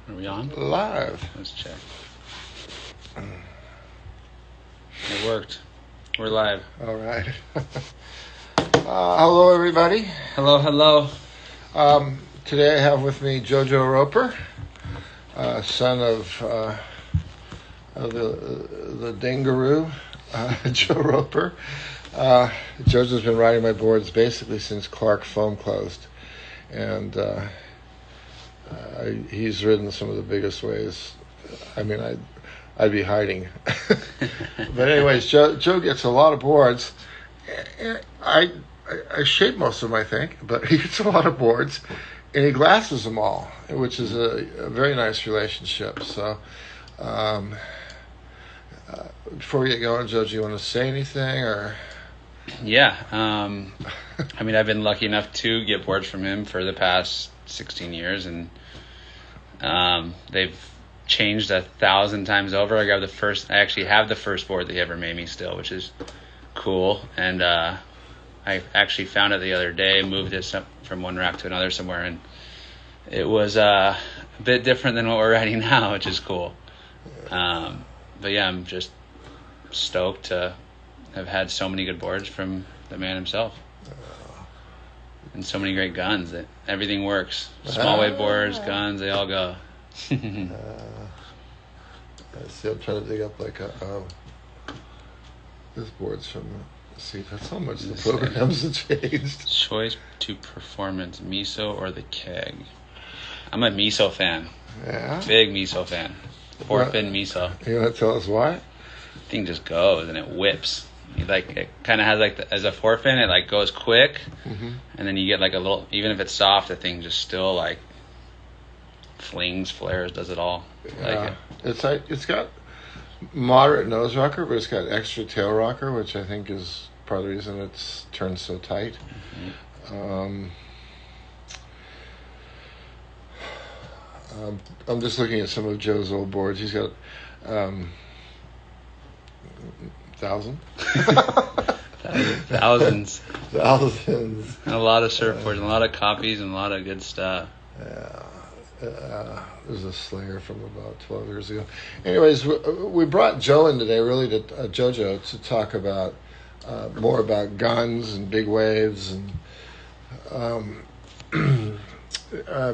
Are we on? Live. Let's check. It worked. We're live. All right. Hello, everybody. Hello. Today I have with me Jojo Roper, son of the Dingaroo, Joe Roper. Jojo's been riding my boards basically since Clark Foam closed, and he's ridden some of the biggest waves. I mean, I'd be hiding. But anyways, Joe gets a lot of boards. I shape most of them, I think, but he gets a lot of boards, and he glasses them all, which is a very nice relationship. So before we get going, Joe, do you want to say anything? Or Yeah. I mean, I've been lucky enough to get boards from him for the past 16 years, and they've changed 1,000 times over. I actually have the first board that he ever made me still, which is cool. And I actually found it the other day, moved it from one rack to another somewhere, and it was a bit different than what we're riding now, which is cool. But yeah, I'm just stoked to have had so many good boards from the man himself. And so many great guns that everything works. Small wave boards, guns, they all go. I see. I'm trying to dig up this board's from. See, that's how much the programs have changed. Choice to performance, miso or the keg. I'm a miso fan. Yeah. Big miso fan. 4-pin miso. You want to tell us why? Thing just goes and it whips. It kind of has as a 4-pin, it goes quick, and then you get a little. Even if it's soft, the thing just still flings, flares, does it all. Yeah. It's got moderate nose rocker, but it's got extra tail rocker, which I think is part of the reason it's turned so tight. I'm just looking at some of Joe's old boards. He's got 1,000. Thousands. Thousands. And a lot of surfboards, and a lot of copies, and a lot of good stuff. Yeah. There's a Slayer from about 12 years ago. Anyways, we brought Joe in today, really, Jojo, to talk about more about guns and big waves, and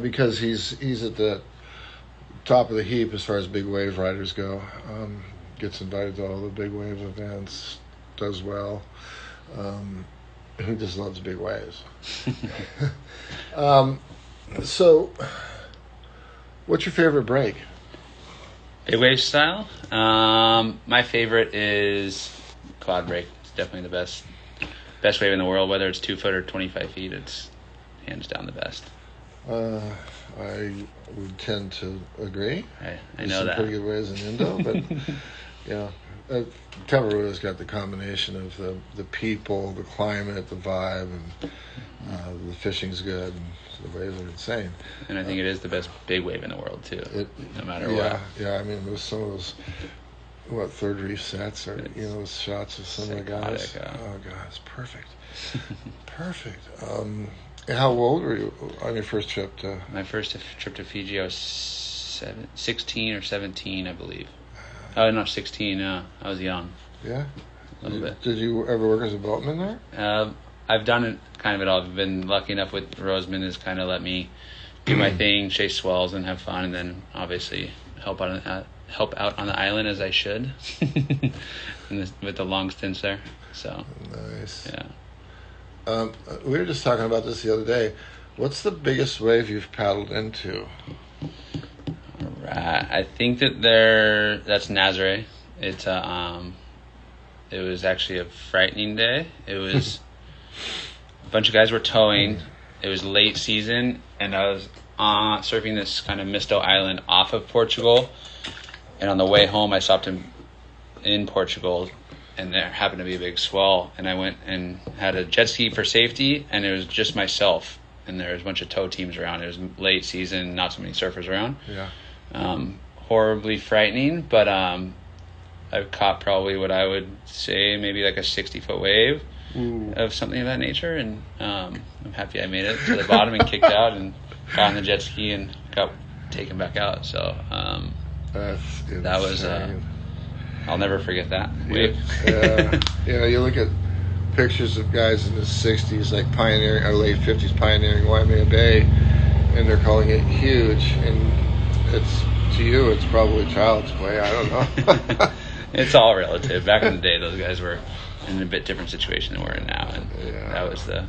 because he's at the top of the heap as far as big wave riders go. Gets invited to all the big wave events, does well. He just loves big waves. So, what's your favorite break? Big wave style? My favorite is cloud break. It's definitely the best wave in the world. Whether it's 2 foot or 25 feet, it's hands down the best. I would tend to agree. I know that. Pretty good waves in Indo, but yeah, Tabarua's got the combination of the people, the climate, the vibe, and the fishing's good, and the waves are insane. And I think it is the best big wave in the world too. No matter what. Yeah. I mean, there's some of those third reef sets, or those shots of some of the guys. Oh god, it's perfect. Perfect. How old were you on your first trip to? My first trip to Fiji, I was 16 or 17, I believe. Oh, no, 16. I was young. Yeah? A little bit. Did you ever work as a boatman there? I've done it kind of it all. I've been lucky enough with Roseman has kind of let me do my thing, chase swells, and have fun, and then obviously help out on the island as I should with the long stints there. So nice. Yeah. We were just talking about this the other day. What's the biggest wave you've paddled into? Right. I think that's Nazare. It was actually a frightening day. It was a bunch of guys were towing. It was late season, and I was surfing this kind of Misto island off of Portugal. And on the way home, I stopped in Portugal, and there happened to be a big swell. And I went and had a jet ski for safety, and it was just myself. And there was a bunch of tow teams around. It was late season, not so many surfers around. Yeah. Horribly frightening, but I've caught probably what I would say maybe a 60-foot wave of something of that nature, and I'm happy I made it to the bottom and kicked out and got on the jet ski and got take him back out. So That's insane. that was I'll never forget that wave. You look at pictures of guys in the 60s, like pioneering, or late 50s, pioneering Waimea Bay, and they're calling it huge, and it's, to you, it's probably child's play. I don't know. It's all relative. Back in the day, those guys were in a bit different situation than we're in now, and that was the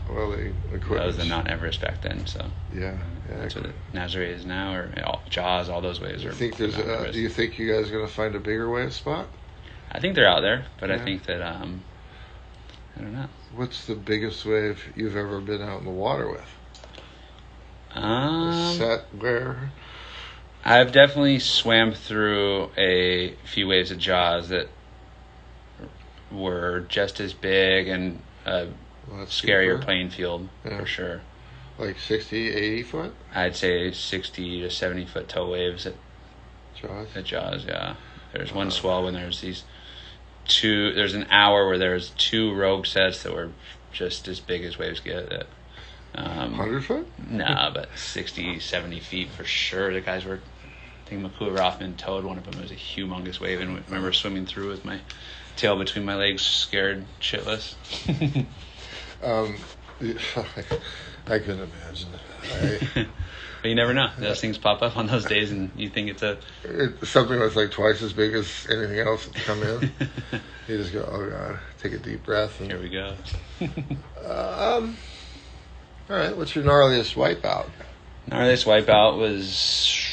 Mount Everest back then. So that's what the Nazare is now, or Jaws. All those waves are. Do you think you guys are going to find a bigger wave spot? I think they're out there, but I think that I don't know. What's the biggest wave you've ever been out in the water with? Set where? I've definitely swam through a few waves of Jaws that were just as big and scarier super. playing field for sure. Like 60, 80 foot? I'd say 60 to 70 foot tow waves at Jaws, yeah. There's one swell when there's there's an hour where there's two rogue sets that were just as big as waves get. 100 foot? Nah, but 60, 70 feet for sure. The guys were, I think McClure Rothman towed one of them. It was a humongous wave, and I remember swimming through with my tail between my legs, scared shitless. I couldn't imagine. But you never know. Those things pop up on those days, and you think it's something that's like twice as big as anything else that's come in. You just go, oh God, take a deep breath. Here we go. All right, what's your gnarliest wipeout? Gnarliest wipeout was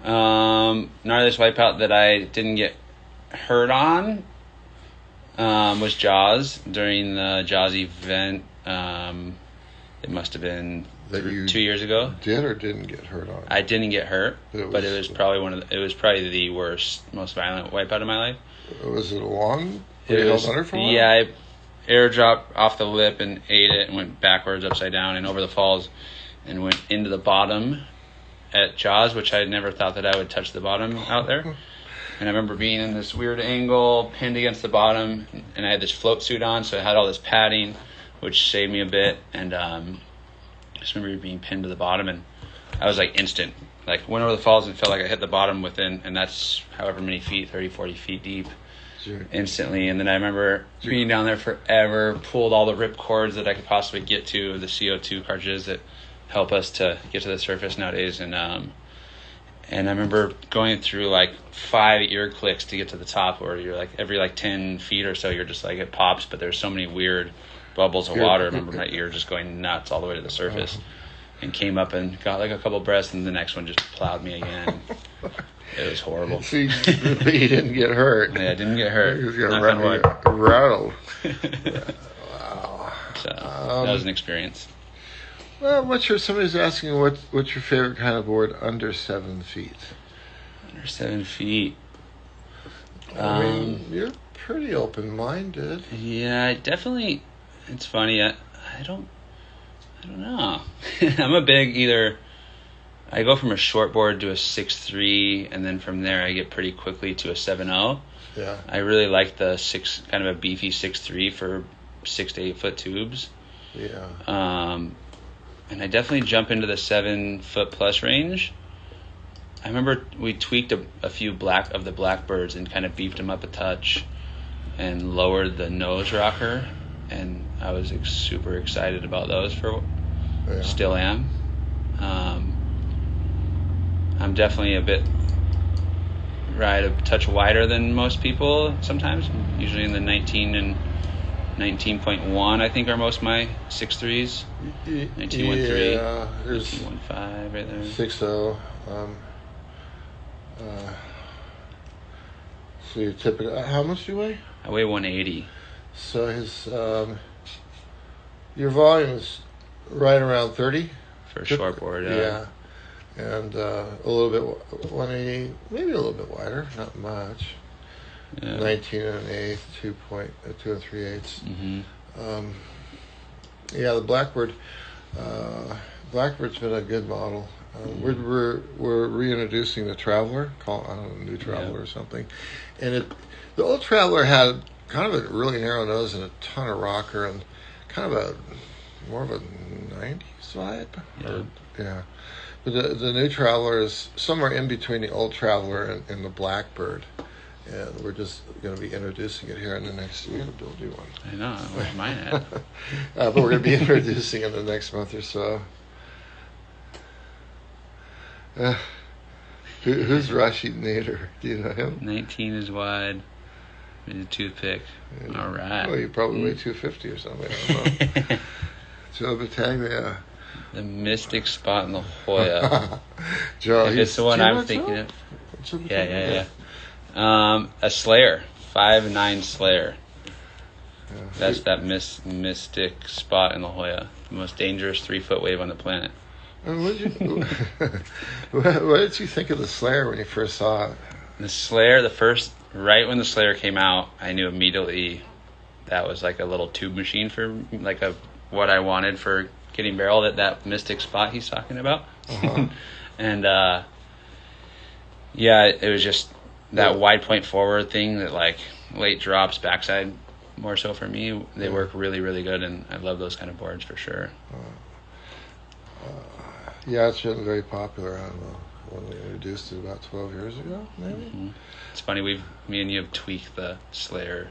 gnarliest wipeout that I didn't get hurt on was Jaws during the Jaws event. It must have been 2 years ago. Did or didn't get hurt on? I didn't get hurt, but it was probably it was probably the worst, most violent wipeout of my life. Was it a long? You held under for a while? Yeah, I airdropped off the lip and ate it and went backwards, upside down, and over the falls, and went into the bottom at Jaws, which I never thought that I would touch the bottom out there. And I remember being in this weird angle, pinned against the bottom, and I had this float suit on, so I had all this padding, which saved me a bit. And I just remember being pinned to the bottom, and I was like instant. Like, went over the falls and felt like I hit the bottom within, and that's however many feet, 30, 40 feet deep. Sure. Instantly. And then I remember being down there forever, pulled all the rip cords that I could possibly get to, the CO2 cartridges that help us to get to the surface nowadays. And I remember going through like 5 ear clicks to get to the top, where you're like every like 10 feet or so, you're just like, it pops, but there's so many weird bubbles of water. I remember my ear just going nuts all the way to the surface, and came up and got like a couple breaths, and the next one just plowed me again. It was horrible. See, you didn't get hurt. Yeah, I didn't get hurt. You just got rattled. Wow. So that was an experience. Well, somebody's asking what's your favorite kind of board under 7 feet? Under 7 feet. I mean, you're pretty open-minded. Yeah, I definitely. It's funny. I don't know. I'm a big either. I go from a short board to a 6.3, and then from there I get pretty quickly to a 7.0. Yeah. I really like the kind of a beefy 6.3 for 6 to 8 foot tubes. Yeah. And I definitely jump into the 7 foot plus range. I remember we tweaked a few of the blackbirds and kind of beefed them up a touch and lowered the nose rocker, and I was super excited about those still am. I'm definitely a touch wider than most people sometimes. Usually in the 19 and 19.1, I think, are most of my 6.3s. 19.13, yeah, 19.15 right there. 6.0. So you typically, how much do you weigh? I weigh 180. So your volume is right around 30? For a short board, yeah. And a little bit, 180, maybe a little bit wider, not much. Yeah. 19 and an eighth, 2 and 3/8. Mm-hmm. Yeah, the Blackbird's been a good model. We're reintroducing the Traveler, New Traveler or something, and the old Traveler had kind of a really narrow nose and a ton of rocker and kind of more of a 90s vibe. Yeah. But the new Traveler is somewhere in between the old Traveler and the Blackbird. And we're just going to be introducing it here in the next. We're going to build you one. I know. Where's mine at? But we're going to be introducing in the next month or so. Who's Rashid Nader? Do you know him? 19 is wide. Need a toothpick. Yeah. All right. Well, you probably weigh 250 or something. I don't know. Joe Battaglia. The Mystic Spot in La Jolla. Joe, If it's the one I'm thinking of. Yeah. A Slayer. 5'9" Slayer. Yeah. That's that Mystic Spot in La Jolla. The most dangerous 3-foot wave on the planet. And what did you think of the Slayer when you first saw it? The Slayer, right when the Slayer came out, I knew immediately that was like a little tube machine for like what I wanted for getting barreled at that Mystic Spot he's talking about. Uh-huh. And it was just that wide point forward thing that like late drops, backside more so for me. They work really, really good, and I love those kind of boards for sure. It's been very popular. I don't know when we introduced it about 12 years ago, maybe. Mm-hmm. It's funny, me and you have tweaked the Slayer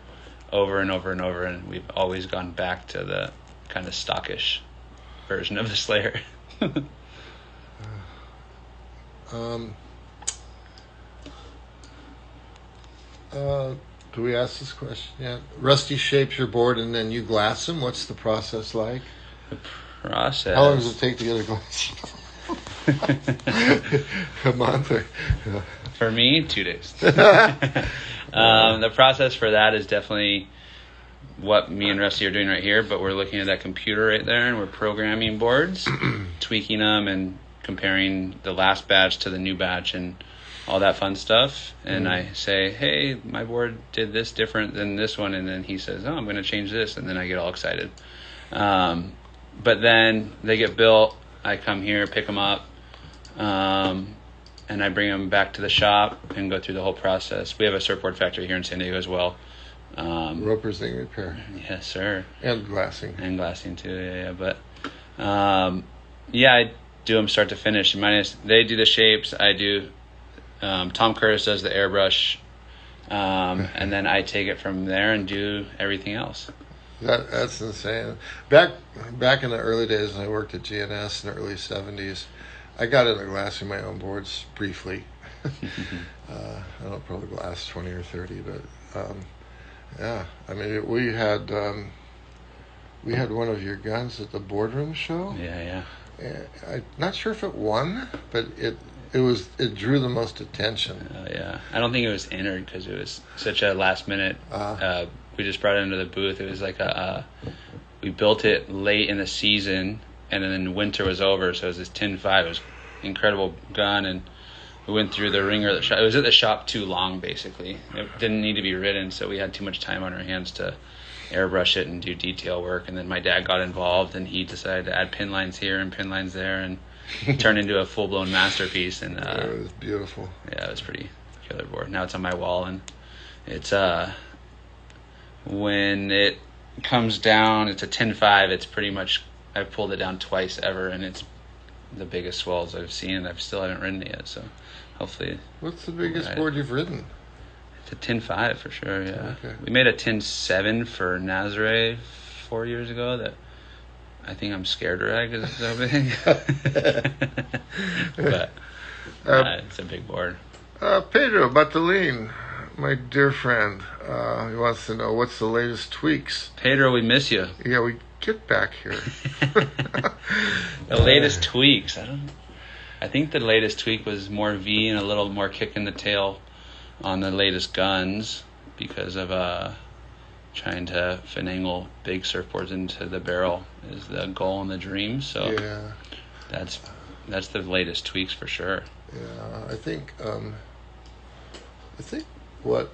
over and over and over, and we've always gone back to the kind of stockish version of the Slayer. Do we ask this question yet? Rusty shapes your board and then you glass them. What's the process like? The process. How long does it take to get a glass? A month or For me, 2 days. The process for that is definitely what me and Rusty are doing right here, but we're looking at that computer right there, and we're programming boards, tweaking them, and comparing the last batch to the new batch, and all that fun stuff. And I say, hey, my board did this different than this one, and then he says, oh, I'm going to change this, and then I get all excited. But then they get built, I come here, pick them up, and I bring them back to the shop and go through the whole process. We have a surfboard factory here in San Diego as well. Roper's thing repair. Yes, sir. And glassing. And glassing too, yeah. But I do them start to finish. They do the shapes. I do. Tom Curtis does the airbrush, and then I take it from there and do everything else. That's insane. Back in the early days when I worked at GNS in the early 70s, I got into glassing my own boards briefly. I don't probably glass 20 or 30, but I mean we had one of your guns at the boardroom show. Yeah. I'm not sure if it won, but it drew the most attention. Yeah, I don't think it was entered because it was such a last minute. We just brought it into the booth. It was like we built it late in the season, and then winter was over, so it was this 10.5. It was an incredible gun, and we went through the ringer of the shop. It was at the shop too long, basically. It didn't need to be ridden, so we had too much time on our hands to airbrush it and do detail work. And then my dad got involved, and he decided to add pin lines here and pin lines there, and turned into a full-blown masterpiece. And it was beautiful. Yeah, it was pretty killer board. Now it's on my wall, and it's when it comes down, it's a 10.5. It's pretty much, I've pulled it down twice ever, and it's the biggest swells I've seen, and I still haven't ridden it yet, so hopefully. What's the biggest board you've ridden? It's a 10.5 for sure, yeah. Okay. We made a 10.7 for Nazare 4 years ago that I think I'm scared to ride because it's so big. But it's a big board. Pedro Batalin, my dear friend, he wants to know what's the latest tweaks. Pedro, we miss you. Yeah, we get back here. The latest tweaks. I think the latest tweak was more V and a little more kick in the tail on the latest guns because of trying to finagle big surfboards into the barrel is the goal and the dream. So yeah, that's the latest tweaks for sure. Yeah, I think what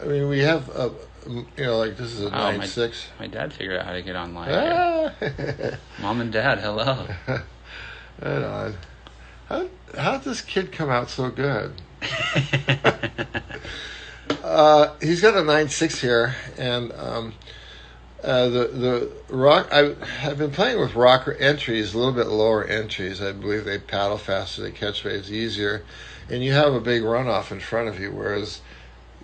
I mean, we have like this is a 9.6. My dad figured out how to get online. Here. Mom and Dad, hello. Right on. How did this kid come out so good? He's got a 9.6 here, and The rock. I've been playing with rocker entries, a little bit lower entries. I believe they paddle faster, they catch waves easier, and you have a big runoff in front of you. Whereas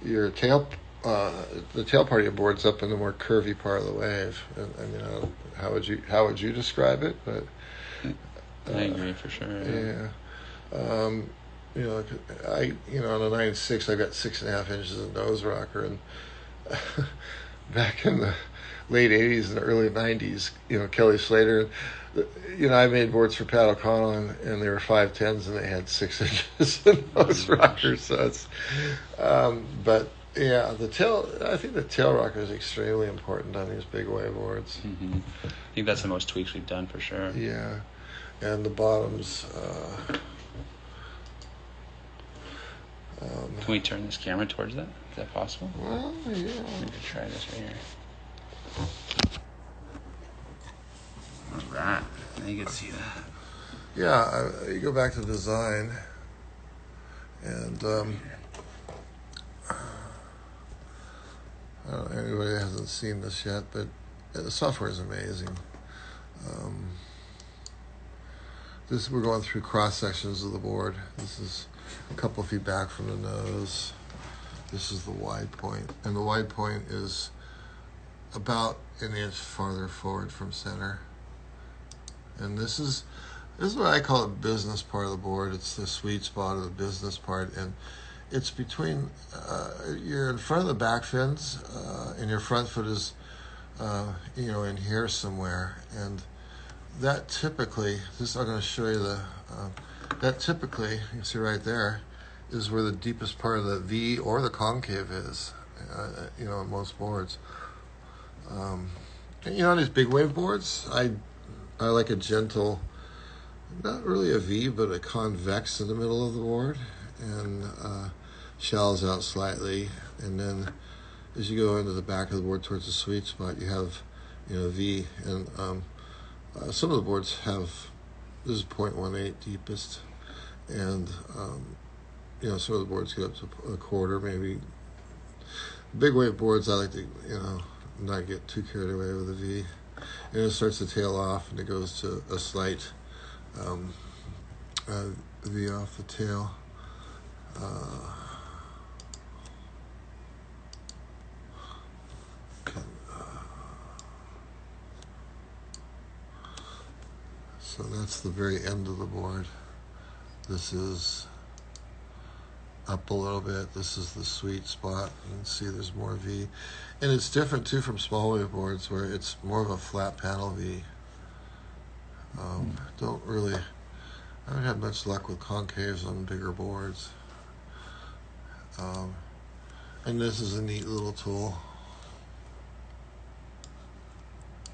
your tail, the tail part of your board's up in the more curvy part of the wave. I mean, how would you describe it? But I agree for sure. Yeah. You know, on a 9.6, I got 6.5 inches of nose rocker, and back in the late 80s and early 90s, Kelly Slater, I made boards for Pat O'Connell, and they were 510s, and they had 6 inches of nose rocker. So it's, but yeah, I think the tail rocker is extremely important on these big wave boards. Mm-hmm. I think that's the most tweaks we've done for sure. Yeah, and the bottoms. Can we turn this camera towards that? Is that possible? Well, yeah. Maybe try this right here. All right. Now you can see that. Yeah, you go back to design, and I don't know, anybody hasn't seen this yet, but the software is amazing. We're going through cross sections of the board. This is a couple of feet back from the nose. This is the wide point, and the wide point is about an inch farther forward from center. And this is what I call a business part of the board. It's the sweet spot of the business part, and it's between you're in front of the back fins, and your front foot is in here somewhere, and that typically, I'm going to show you that typically, you can see right there, is where the deepest part of the V or the concave is, on most boards. On these big wave boards, I like a gentle, not really a V, but a convex in the middle of the board, and shallows out slightly, and then as you go into the back of the board towards the sweet spot, you have, V, and some of the boards have, this is 0.18 deepest, and some of the boards get up to a quarter, maybe. Big wave boards, I like to, not get too carried away with a V. And it starts to tail off, and it goes to a slight V off the tail. So that's the very end of the board. This is up a little bit. This is the sweet spot. You can see there's more V. And it's different too from small wave boards where it's more of a flat panel V. I haven't had much luck with concaves on bigger boards. And this is a neat little tool.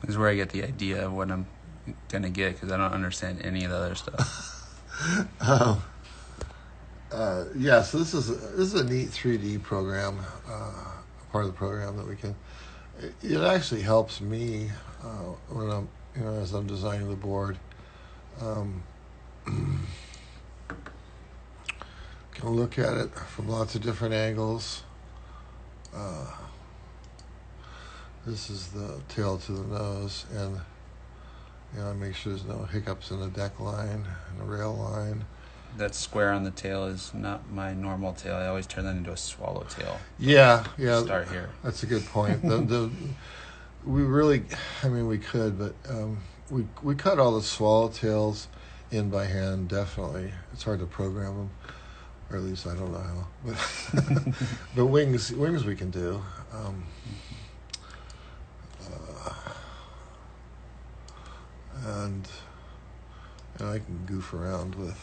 This is where I get the idea of what I'm gonna get, because I don't understand any of the other stuff. So this is a neat 3D program, part of the program that we can. It actually helps me when I'm, as I'm designing the board. Can look at it from lots of different angles. This is the tail to the nose, and make sure there's no hiccups in the deck line and the rail line. That square on the tail is not my normal tail. I always turn that into a swallowtail. Yeah. Start here. That's a good point. We really, we could, but we cut all the swallowtails in by hand. Definitely, it's hard to program them, or at least I don't know how. But wings we can do. And I can goof around with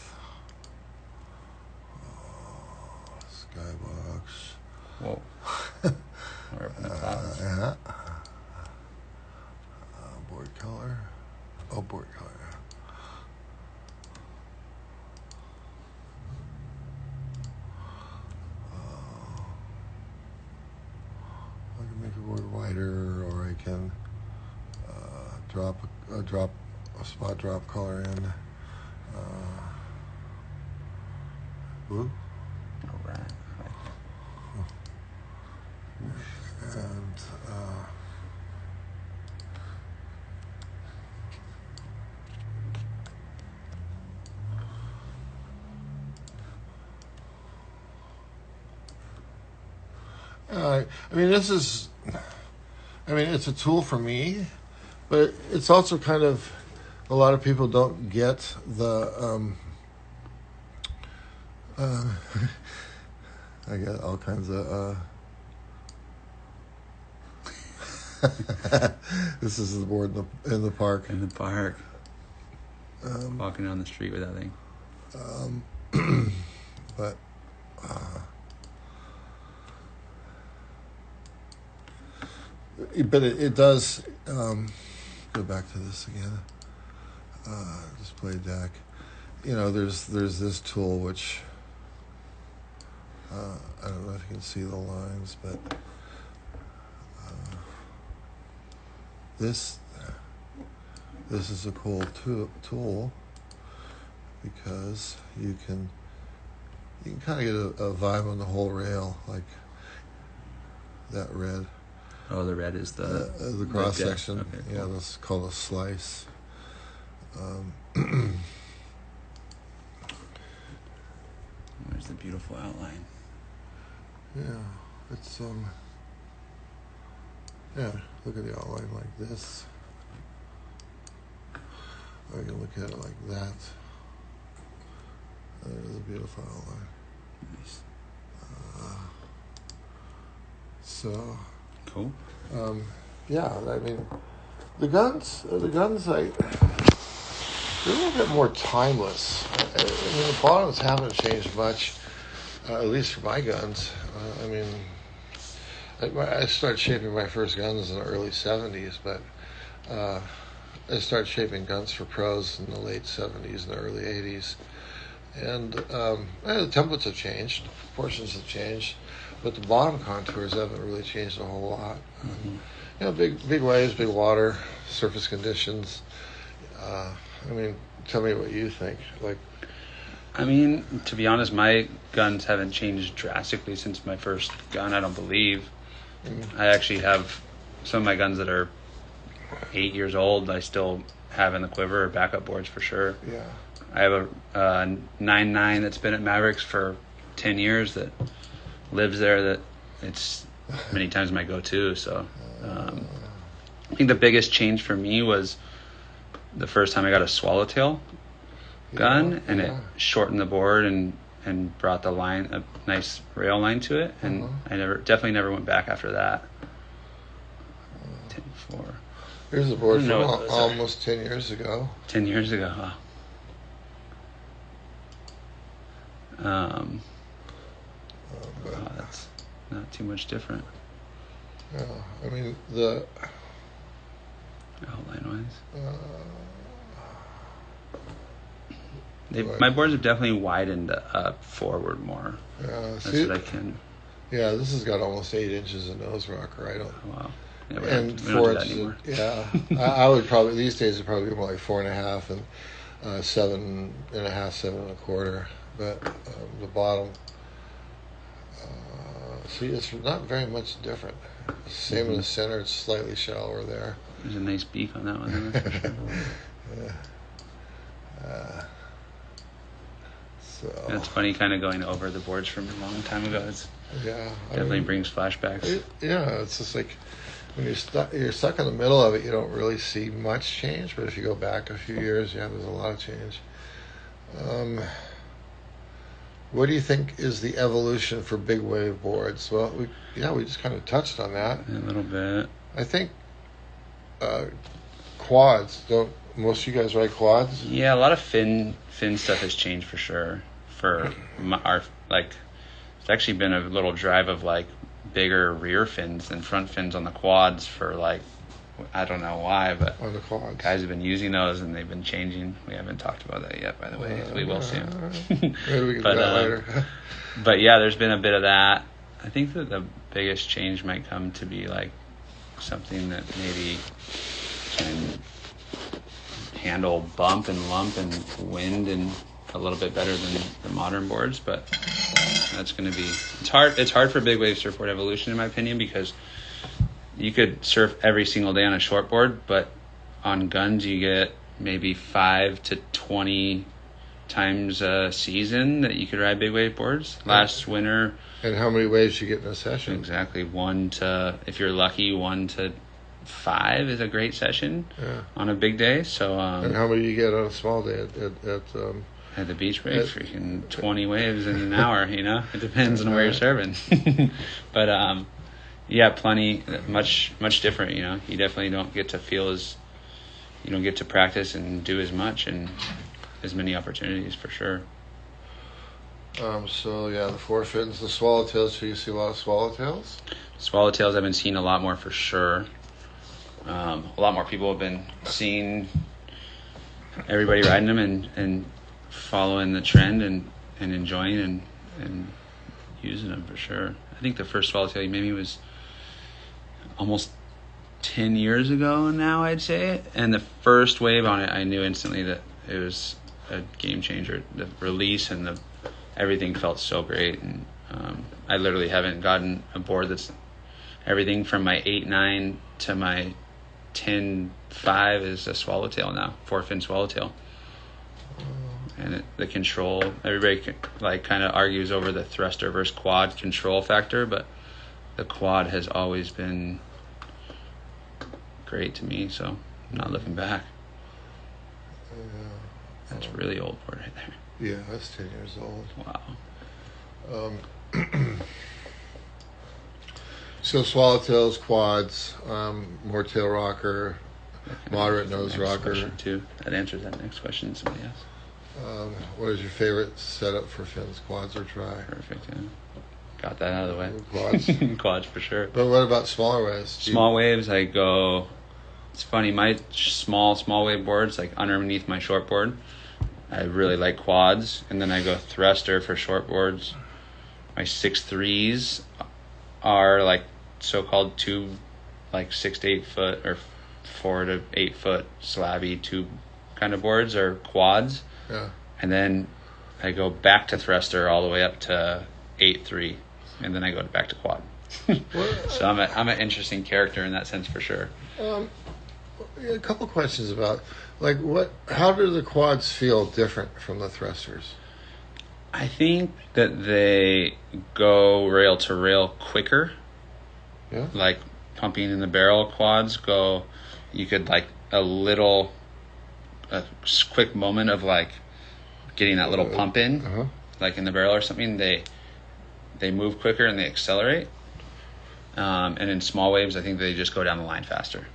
skybox. Whoa. We're up in the clouds. Board color. Oh, board color. I can make the board wider, or I can drop a spot drop color in blue. All right. And I mean, it's a tool for me, but it's also kind of, a lot of people don't get the, I got all kinds of, this is the board in the park. In the park. Walking down the street with that thing. But it does, go back to this again, display deck. You know, there's this tool which, I don't know if you can see the lines, but this is a cool tool because you can kind of get a vibe on the whole rail, like that red. Oh, the red is the cross section. Okay, cool. Yeah, that's called a slice. There's the beautiful outline. Yeah, it's yeah, look at the outline like this. I can look at it like that. There's a beautiful outline. Nice. So cool. Yeah, I mean, the guns, they're a little bit more timeless. I mean, the bottoms haven't changed much, at least for my guns. I mean, I started shaping my first guns in the early 70s, but I started shaping guns for pros in the late 70s and the early 80s. And the templates have changed, proportions have changed, but the bottom contours haven't really changed a whole lot. Mm-hmm. You know, big waves, big water, surface conditions. I mean, tell me what you think. Like, I mean, to be honest, my guns haven't changed drastically since my first gun, I don't believe. I actually have some of my guns that are 8 years old. I still have in the quiver, or backup boards for sure. yeah. I have a 9.9 that's been at Mavericks for 10 years that lives there, that it's many times my go-to. So I think the biggest change for me was the first time I got a Swallowtail gun, and it shortened the board and brought the line, a nice rail line to it, and I definitely never went back after that. 10-4. Here's a board from almost 10 years ago. 10 years ago, huh? That's not too much different. Yeah, I mean, the outline wise, my boards have definitely widened up forward more. That's what I can. Yeah, this has got almost 8 inches of nose rocker. I don't. Oh, wow. Yeah, and we don't do that anymore. Yeah, I would probably, these days it'd probably be more like 4.5 and 7.5, 7.25. But the bottom, see, it's not very much different. Same in the center, it's slightly shallower there. There's a nice beak on that one. That's for sure. Yeah. So. It's funny, kind of going over the boards from a long time ago. It's definitely brings flashbacks. It's just like when you're stuck in the middle of it, you don't really see much change. But if you go back a few years, there's a lot of change. What do you think is the evolution for big wave boards? Well, we just kind of touched on that a little bit. I think quads. Don't most of you guys ride quads? Yeah, a lot of fin stuff has changed for sure. For our it's actually been a little drive of like bigger rear fins than front fins on the quads for like, I don't know why, but on the quads. Guys have been using those and they've been changing. We haven't talked about that yet, by the way. We will soon. Maybe we can do that later. But yeah, there's been a bit of that. I think that the biggest change might come to be like something that maybe can handle bump and lump and wind and a little bit better than the modern boards, but that's going to be, it's hard for big wave surfboard evolution in my opinion, because you could surf every single day on a short board, but on guns you get maybe 5 to 20 times a season that you could ride big wave boards. Last winter. And how many waves you get in a session? Exactly. 1 to, if you're lucky, 1 to 5 is a great session on a big day. So. And how many do you get on a small day at the beach wave? Freaking 20 waves in an hour. You know, it depends on where you're serving. But yeah, plenty. Much different. You know, you definitely don't get to feel as. You don't get to practice and do as much and as many opportunities for sure. So yeah, the forefins, the swallowtails. So you see a lot of swallowtails. Swallowtails I've been seeing a lot more for sure. A lot more people have been seeing everybody riding them and following the trend and enjoying and using them for sure. I think the first swallowtail you made me was almost 10 years ago now, I'd say. And the first wave on it, I knew instantly that it was a game changer. The release and everything felt so great. And I literally haven't gotten a board that's everything from my 8.9 to my 10.5 is a swallowtail now, 4-fin swallowtail. And the control, everybody kind of argues over the thruster versus quad control factor, but the quad has always been great to me, so I'm not looking back. That's really old board right there. Yeah, that's 10 years old. Wow. So swallowtails, quads, more tail rocker, moderate nose rocker. Too. That answers that next question. Somebody else. What is your favorite setup for fins, quads or tri? Perfect. Yeah. Got that out of the way. Quads. Quads for sure. But what about smaller waves? Small waves, I go. It's funny. My small wave boards, like underneath my short board, I really like quads, and then I go thruster for short boards. My 6.3s are like so-called tube, like 6 to 8 foot or 4 to 8 foot slabby tube kind of boards are quads. Yeah. And then I go back to thruster all the way up to 8.3, and then I go back to quad. So I'm an interesting character in that sense for sure. A couple questions about how do the quads feel different from the thrusters? I think that they go rail to rail quicker. Yeah. Like pumping in the barrel quads go, you could like a quick moment of like getting that little pump in, like in the barrel or something. They move quicker and they accelerate. And in small waves, I think they just go down the line faster.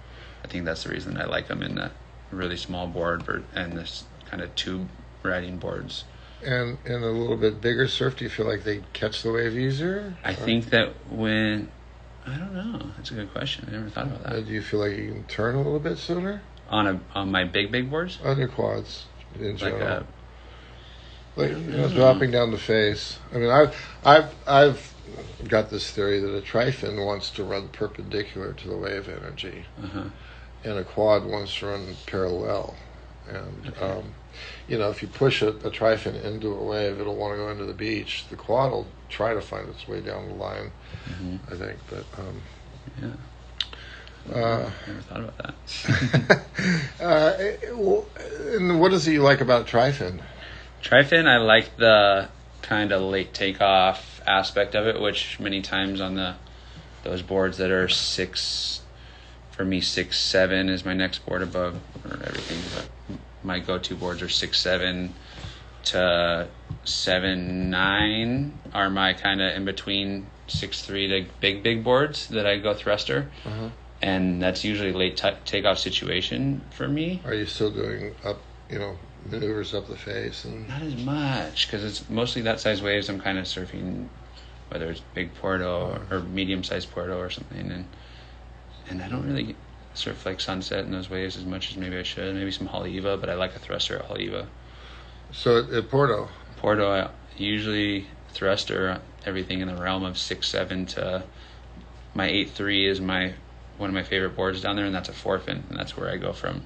I think that's the reason I like them in the really small board and this kind of tube riding boards. And in a little bit bigger surf, do you feel like they catch the wave easier? I think that I don't know. That's a good question. I never thought about that. Do you feel like you can turn a little bit sooner? On my big boards? On your quads, in general. Dropping down the face. I mean, I've got this theory that a tri-fin wants to run perpendicular to the wave energy, and a quad wants to run parallel. And if you push a tri-fin into a wave, it'll want to go into the beach. The quad will try to find its way down the line, I think. But yeah. Never thought about that. And what is it you like about tri-fin? Tri-fin, I like the kind of late takeoff aspect of it, which many times on those boards that are 6, for me 6.7 is my next board above or everything, but my go-to boards are 6.7 to 7.9 are my kind of in between 6.3 to big boards that I go thruster, and that's usually late takeoff situation for me. Are you still doing up, maneuvers up the face? Not as much, because it's mostly that size waves I'm kind of surfing, whether it's big Porto or medium-sized Porto or something, and I don't really surf like Sunset in those waves as much as maybe I should. Maybe some Haleiwa, but I like a thruster at Haleiwa. So at Porto, I usually thruster everything in the realm of 6.7 to my 8.3 is one of my favorite boards down there, and that's a 4-fin, and that's where I go from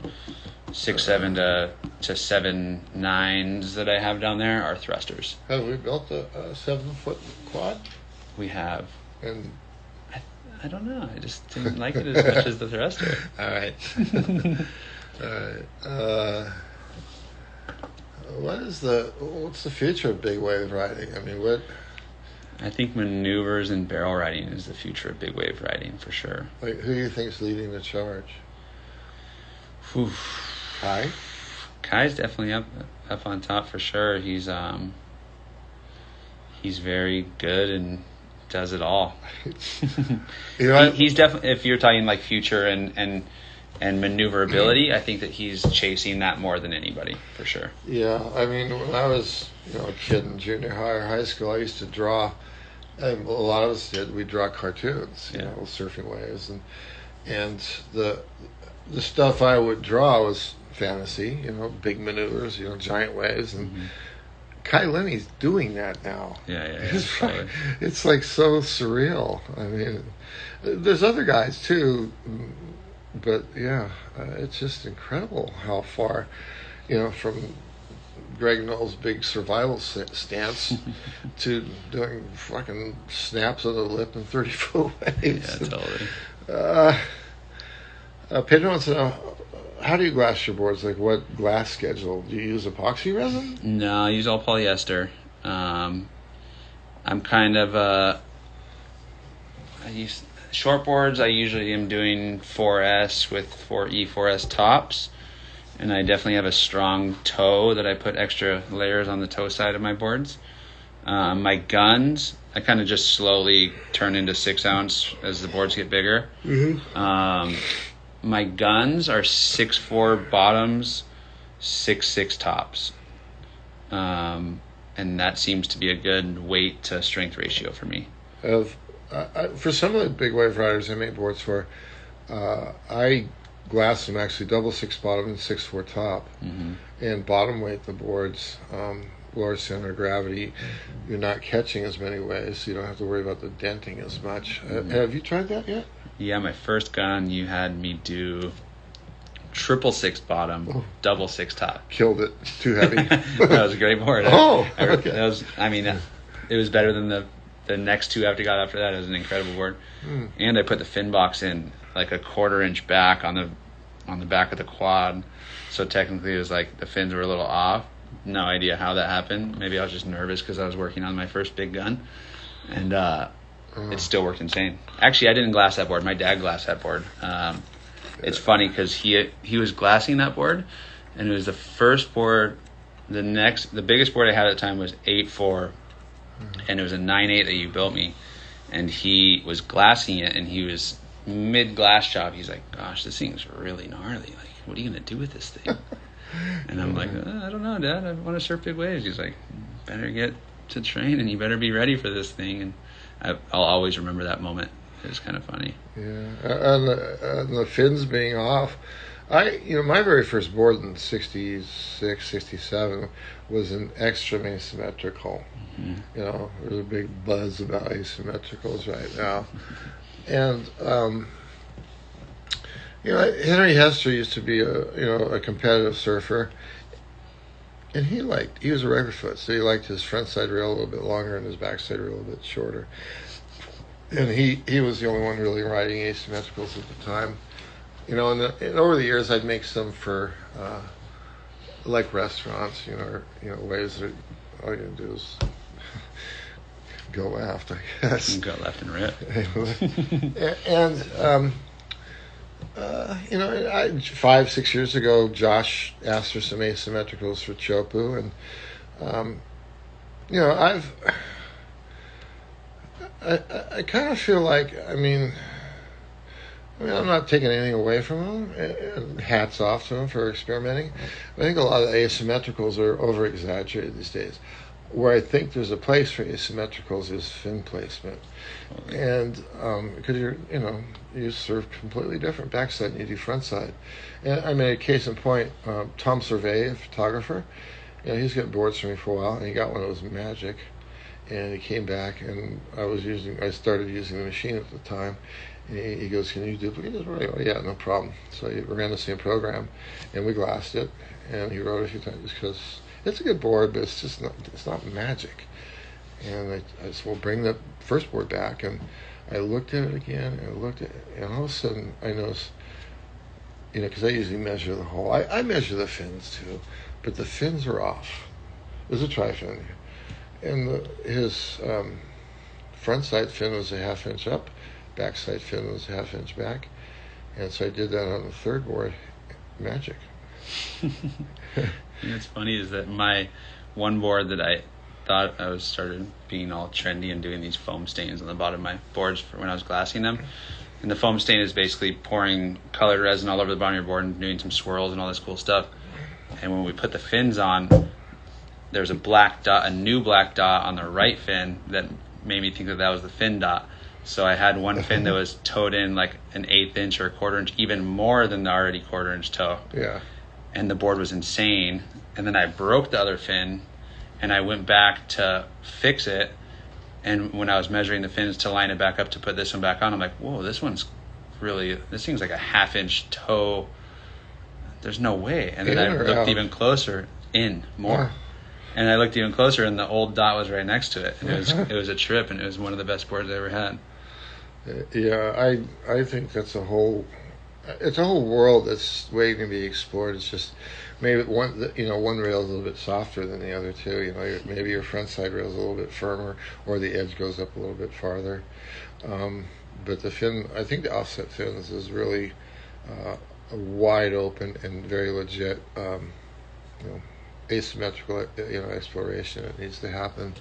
6.7 to 7.9s that I have down there are thrusters. Have we built a 7-foot quad? We have. And I don't know. I just didn't like it as much as the thruster. All right. All right. what's the future of big wave riding? I mean, what? I think maneuvers and barrel riding is the future of big wave riding for sure. Like, who do you think's leading the charge? Whew. Kai? Kai's definitely up on top for sure. He's very good and does it all. He's definitely, if you're talking like future and maneuverability, I think that he's chasing that more than anybody for sure. Yeah, I mean, when I was a kid in junior high or high school, I used to draw, and a lot of us did. We draw cartoons, surfing waves, and the stuff I would draw was fantasy, big maneuvers, giant waves, and Kai Lenny's doing that now. Yeah. Totally. It's like so surreal. I mean, there's other guys too, but yeah, it's just incredible how far, from Greg Knoll's big survival stance to doing fucking snaps of the lip and 30-foot waves. Yeah, totally. Pedro wants to know, how do you glass your boards? Like, what glass schedule? Do you use epoxy resin? No, I use all polyester. I'm kind of I use short boards. I usually am doing 4S with 4E 4S tops, and I definitely have a strong toe that I put extra layers on the toe side of my boards. My guns, I kind of just slowly turn into 6-ounce as the boards get bigger. Mm-hmm. My guns are 6.4 bottoms, 6.6 tops. And that seems to be a good weight to strength ratio for me. For some of the big wave riders I make boards for, I glass them actually double 6 bottom and 6.4 top. Mm-hmm. And bottom weight the boards, lower center of gravity. You're not catching as many waves, so you don't have to worry about the denting as much. Mm-hmm. Have you tried that yet? Yeah, my first gun, you had me do 6.6 bottom, double 6 top. Killed it. Too heavy. That was a great board. Okay. It was better than the next two after that. It was an incredible board. And I put the fin box in like a 1/4 inch back on the back of the quad. So technically it was like the fins were a little off. No idea how that happened. Maybe I was just nervous because I was working on my first big gun. And it still worked insane. Actually, I didn't glass that board. My dad glassed that board. It's funny because he was glassing that board, and it was the first board. The biggest board I had at the time was 8.4, and it was a 9.8 that you built me. And he was glassing it, and he was mid glass job. He's like, "Gosh, this thing's really gnarly. Like, what are you gonna do with this thing?" And I'm like, "I don't know, Dad. I want to surf big waves." He's like, "Better get to train, and you better be ready for this thing." And I'll always remember that moment. It was kind of funny. Yeah, and the fins being off. My very first board in 66, 67 was an extra asymmetrical. Mm-hmm. There's a big buzz about asymmetricals right now. And, Henry Hester used to be a competitive surfer. And he was a regular foot, so he liked his front side rail a little bit longer and his back side rail a little bit shorter. And he was the only one really riding asymmetricals at the time. And over the years I'd make some for like restaurants, ways that all you can do is go left, I guess. Go left and rip. And 5-6 years ago, Josh asked for some asymmetricals for Chopu, and I kind of feel like I'm not taking anything away from him, and hats off to him for experimenting. I think a lot of the asymmetricals are over exaggerated these days. Where I think there's a place for asymmetricals is fin placement, and because you surf completely different backside and you do front side. And I mean, a case in point, Tom Survey, a photographer, he's got boards for me for a while, and he got one that was magic, and he came back, and I started using the machine at the time, and he goes, "Can you duplicate this?" Oh, yeah, no problem. So he ran the same program, and we glassed it, and he wrote a few times because it's a good board, but it's not magic. And I said, "Well, bring the first board back," and I looked at it again, and all of a sudden I noticed, because I usually measure the hole. I measure the fins too, but the fins are off. It was a tri-fin, and his front side fin was a half inch up, back side fin was a half inch back, and so I did that on the third board. Magic. What's funny is that my one board that I thought I was started being all trendy and doing these foam stains on the bottom of my boards for when I was glassing them. And the foam stain is basically pouring colored resin all over the bottom of your board and doing some swirls and all this cool stuff. And when we put the fins on, there's a black dot, a new black dot on the right fin that made me think that that was the fin dot. So I had one fin that was towed in like an 1/8 inch or a 1/4 inch, even more than the already 1/4 inch toe. Yeah. And the board was insane. And then I broke the other fin, and I went back to fix it. And when I was measuring the fins to line it back up to put this one back on, I'm like, whoa, this thing's like a 1/2 inch toe. There's no way. And then I looked even closer, more. And I looked even closer, and the old dot was right next to it. And it was a trip, and it was one of the best boards I ever had. Yeah, I think it's a whole world that's waiting to be explored. It's just maybe one rail is a little bit softer than the other two. Maybe your front side rail is a little bit firmer, or the edge goes up a little bit farther. But the fin, I think the offset fins is really wide open and very legit. Asymmetrical, exploration. It needs to happen.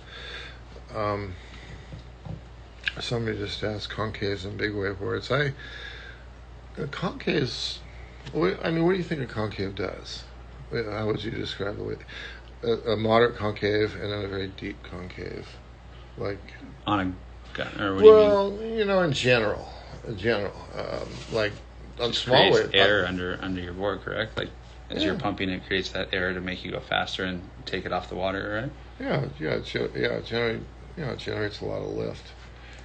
Somebody just asked concaves and big wave boards. Concaves. What do you think a concave does? How would you describe the way? A moderate concave and then a very deep concave, like on a gun, or what do you mean? In general, like on Just small creates wave air under your board, correct? Like as you're pumping, it creates that air to make you go faster and take it off the water, right? It generates a lot of lift.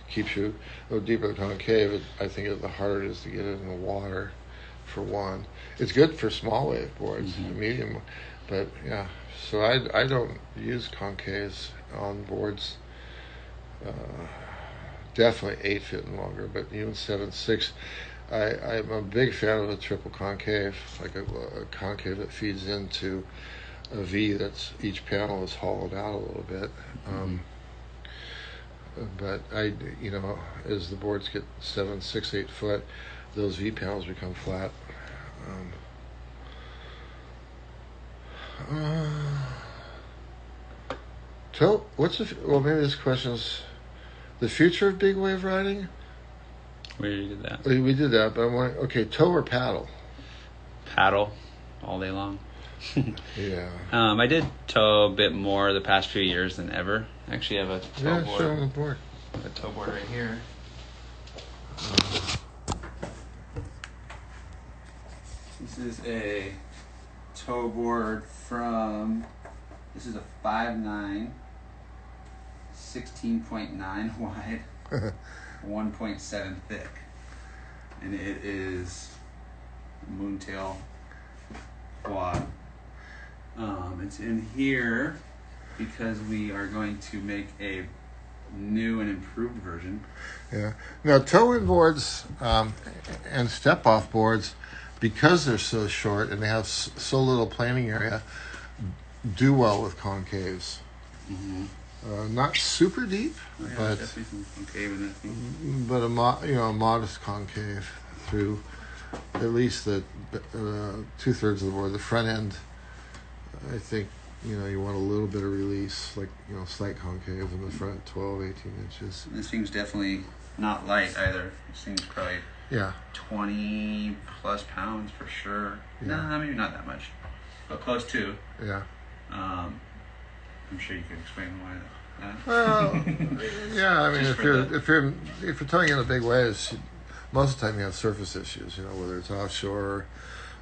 Keeps you a little deeper the concave. I think the harder it is to get it in the water. For one, it's good for small wave boards, medium, but yeah. So I don't use concaves on boards. Definitely 8 feet and longer, but even 7/6. I'm a big fan of a triple concave, like a concave that feeds into a V. That's each panel is hollowed out a little bit. But as the boards get 7, 6, 8 foot, those V panels become flat. Maybe this question is the future of big wave riding. We already did that. We did that, but I'm wondering, toe or paddle? Paddle all day long. Yeah. I did tow a bit more the past few years than ever. Actually, I have a tow board. Show on the board. I have a tow board right here. This is a tow board this is a 5'9", 16.9 wide, 1.7 thick. And it is a moontail quad. It's in here because we are going to make a new and improved version. Yeah. Now, tow-in boards and step-off boards, because they're so short and they have so little planing area, do well with concaves. Not super deep, but definitely some concave in that thing. But a modest concave through at least the 2/3 of the board. The front end, I think, you want a little bit of release, like, slight concave in the front, 12, 18 inches. This thing's definitely not light either. This thing's probably 20 plus pounds for sure. Yeah. No, maybe not that much, but close to. Yeah. I'm sure you could explain why that. Well, yeah. I mean, if you're towing in a big waves, most of the time you have surface issues. Whether it's offshore,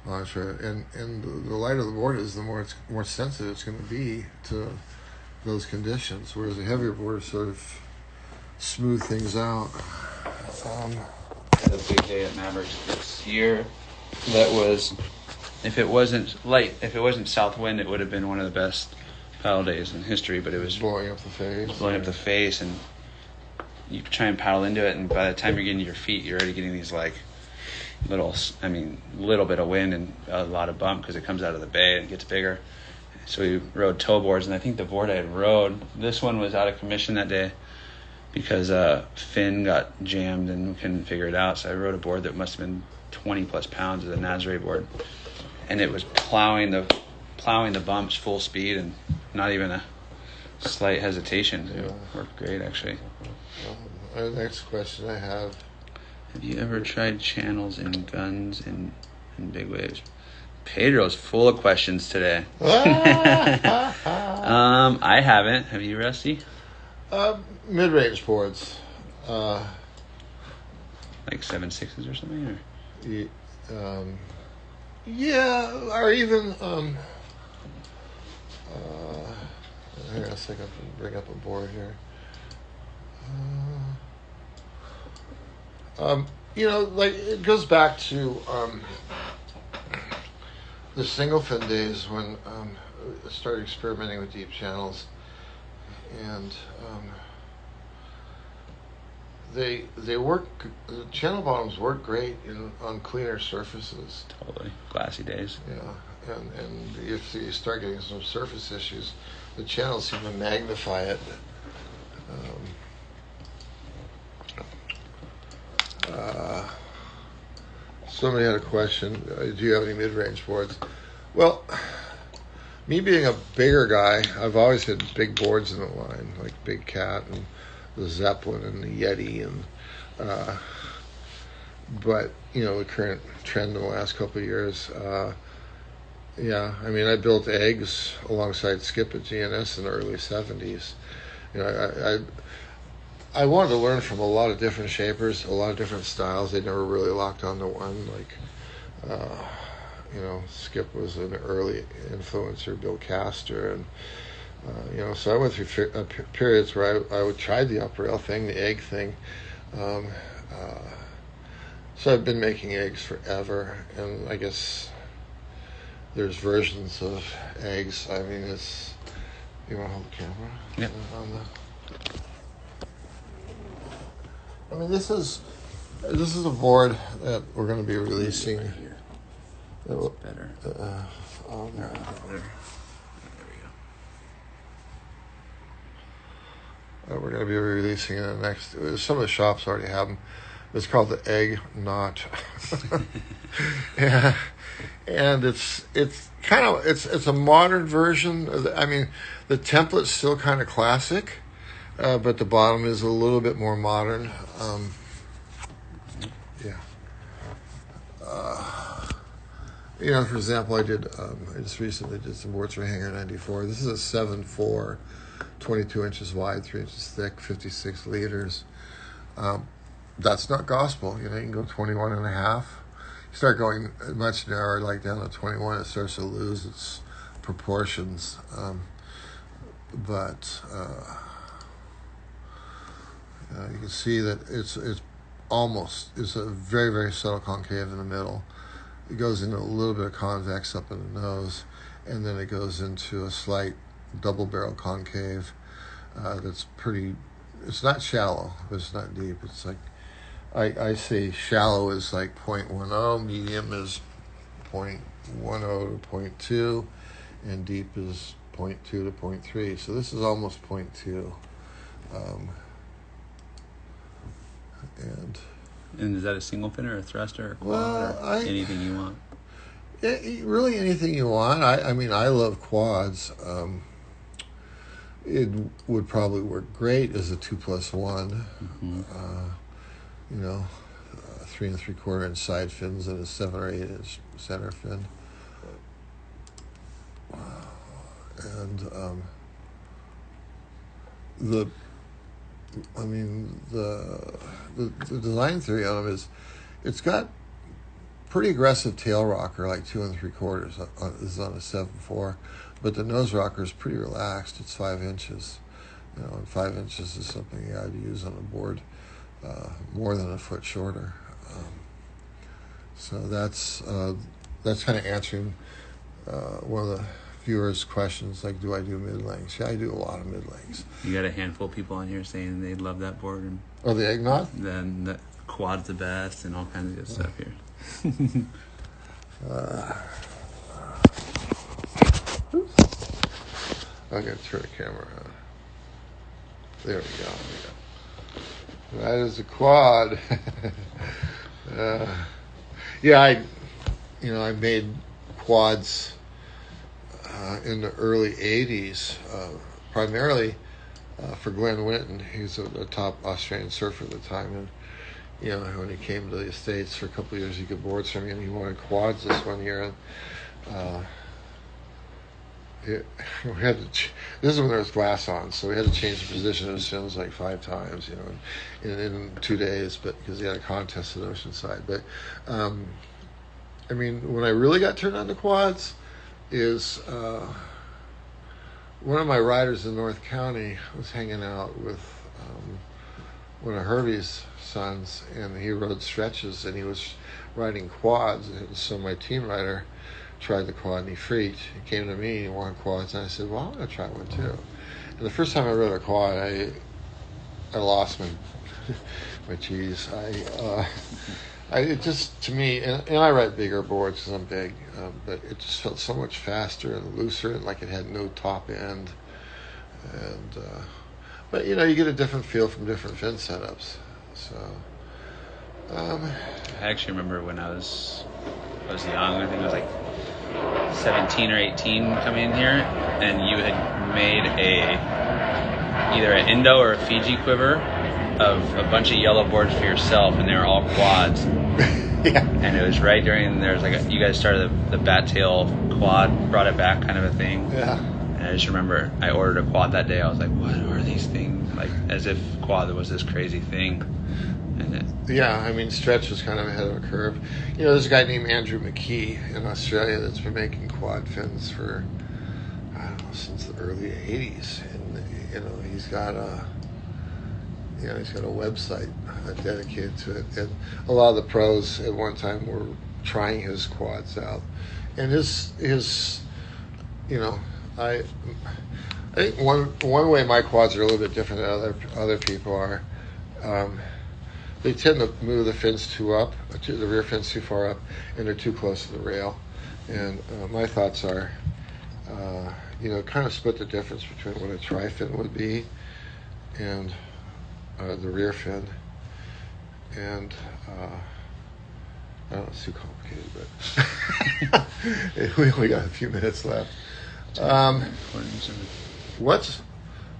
onshore, and the lighter the board is, the more sensitive it's going to be to those conditions. Whereas a heavier board sort of smooth things out. I had a big day at Mavericks this year. That was, if it wasn't south wind, it would have been one of the best paddle days in history. But it was blowing up the face. And you try and paddle into it, and by the time you're getting to your feet, you're already getting these like little bit of wind and a lot of bump because it comes out of the bay and it gets bigger. So we rode tow boards, and I think the board I had rode, this one was out of commission that day because fin got jammed and we couldn't figure it out. So I rode a board that must have been 20 plus pounds of the Nazare board, and it was plowing the bumps full speed and not even a slight hesitation. It worked great, actually. The next question I have you ever tried channels and guns in big waves? Pedro's full of questions today. I haven't. Have you, Rusty? Mid-range boards. Like 7.6s or something? Or? Yeah, or even... hang on a second, bring up a board here. Like it goes back to the single fin days when I started experimenting with deep channels, and they work. The channel bottoms work great on cleaner surfaces. Totally, glassy days. Yeah, and if you start getting some surface issues, the channels seem to magnify it. Somebody had a question. Do you have any mid-range boards? Well, me being a bigger guy, I've always had big boards in the line, like Big Cat and the Zeppelin and the Yeti, and but the current trend in the last couple of years. I built eggs alongside Skip at GNS in the early '70s. I wanted to learn from a lot of different shapers, a lot of different styles. They never really locked onto one. Skip was an early influencer, Bill Castor, and so I went through periods where I would try the up rail thing, the egg thing. So I've been making eggs forever, and I guess there's versions of eggs. I mean, it's... You want to hold the camera? Yep. This is a board that we're going to be releasing. Right here. That's better. There we go. We're going to be releasing in the next... Some of the shops already have them. It's called the Egg Knot. Yeah. And it's a modern version. The template's still kind of classic, but the bottom is a little bit more modern. For example, I just recently did some boards for Hangar 94. This is a 7.4, 22 inches wide, 3 inches thick, 56 liters. That's not gospel. You can go 21 and a half. You start going much narrower, like down to 21, it starts to lose its proportions. But you can see that it's a very, very subtle concave in the middle. It goes into a little bit of convex up in the nose, and then it goes into a slight double barrel concave that's pretty... It's not shallow, but it's not deep. It's like... I say shallow is like 0.10, medium is 0.10 to 0.2, and deep is 0.2 to 0.3. So this is almost 0.2. And is that a single fin or a thruster or quad or anything you want? Really anything you want. I love quads. It would probably work great as a 2+1. Mm-hmm. 3 3/4 inch side fins and a 7 or 8 inch center fin. And the design theory on them is it's got pretty aggressive tail rocker, like 2 3/4. This is on a 7.4, but the nose rocker is pretty relaxed. It's 5 inches. And 5 inches is something you got to use on a board more than a foot shorter. So that's kind of answering one of the viewers' questions, like, do I do mid-lengths? Yeah, I do a lot of mid-lengths. You got a handful of people on here saying they'd love that board. And the egg knot? Then the quad's the best and all kinds of good stuff here. I'm going to turn the camera on. There we go. That is a quad. Yeah, I made quads in the early 80s, primarily for Glenn Winton. He was a top Australian surfer at the time. And, when he came to the States for a couple of years, he could board for me, and he wanted quads this one year. And we had to. This is when there was glass on, so we had to change the position of the fins like 5 times, in 2 days. But because he had a contest at Oceanside, but when I really got turned on to quads is one of my riders in North County was hanging out with one of Hervey's sons, and he rode stretches, and he was riding quads. And so my team rider tried the quad, and he freaked. He came to me, he wanted quads, and I said, well, I'm going to try one too. And the first time I rode a quad, I lost my cheese. It just, to me, and I ride bigger boards because I'm big, but it just felt so much faster and looser, and like it had no top end. And but you get a different feel from different fin setups. So I actually remember when I was young. I think I was like 17 or 18 coming in here, and you had made either an Indo or a Fiji quiver of a bunch of yellow boards for yourself, and they were all quads. Yeah. And it was right during you guys started the bat tail quad, brought it back kind of a thing. Yeah. And I just remember I ordered a quad that day. I was like, what are these things? Like, as if quad was this crazy thing. And stretch was kind of ahead of a curve. There's a guy named Andrew McKee in Australia that's been making quad fins for, I don't know, since the early 80s. And, he's got a website dedicated to it. And a lot of the pros at one time were trying his quads out. And his I think one way my quads are a little bit different than other people are. They tend to move the fins the rear fins too far up, and they're too close to the rail. And my thoughts are, kind of split the difference between what a tri-fin would be and the rear fin. And I don't know, it's too complicated, but we only got a few minutes left.